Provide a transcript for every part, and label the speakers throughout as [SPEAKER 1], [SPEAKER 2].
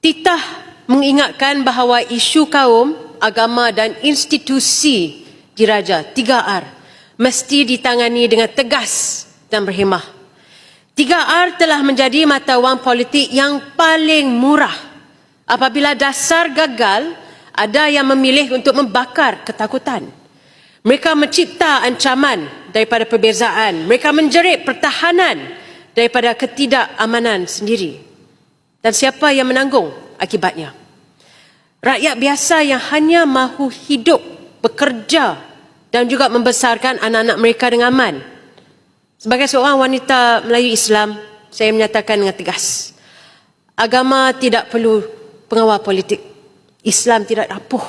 [SPEAKER 1] Titah mengingatkan bahawa isu kaum, agama dan institusi diraja 3R mesti ditangani dengan tegas dan berhemah. 3R telah menjadi mata wang politik yang paling murah. Apabila dasar gagal, ada yang memilih untuk membakar ketakutan. Mereka mencipta ancaman daripada perbezaan. Mereka menjerit pertahanan daripada ketidakamanan sendiri. Dan siapa yang menanggung akibatnya? Rakyat biasa yang hanya mahu hidup, bekerja dan juga membesarkan anak-anak mereka dengan aman. Sebagai seorang wanita Melayu Islam, saya menyatakan dengan tegas, agama tidak perlu pengawal politik. Islam tidak rapuh.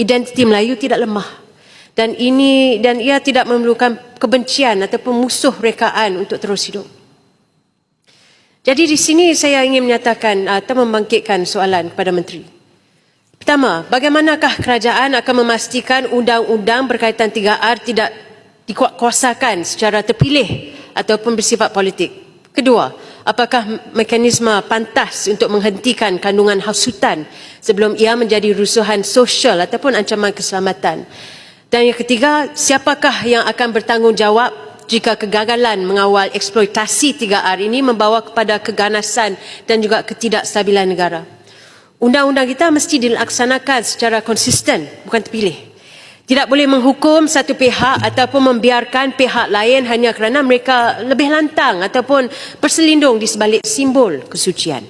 [SPEAKER 1] Identiti Melayu tidak lemah. Dan ia tidak memerlukan kebencian ataupun musuh rekaan untuk terus hidup. Jadi di sini saya ingin menyatakan atau membangkitkan soalan kepada Menteri. Pertama, bagaimanakah kerajaan akan memastikan undang-undang berkaitan 3R tidak dikuatkuasakan secara terpilih ataupun bersifat politik? Kedua, apakah mekanisme pantas untuk menghentikan kandungan hasutan sebelum ia menjadi rusuhan sosial ataupun ancaman keselamatan? Dan yang ketiga, siapakah yang akan bertanggungjawab jika kegagalan mengawal eksploitasi 3R ini membawa kepada keganasan dan juga ketidakstabilan negara? Undang-undang kita mesti dilaksanakan secara konsisten, bukan terpilih. Tidak boleh menghukum satu pihak ataupun membiarkan pihak lain hanya kerana mereka lebih lantang ataupun berselindung di sebalik simbol kesucian.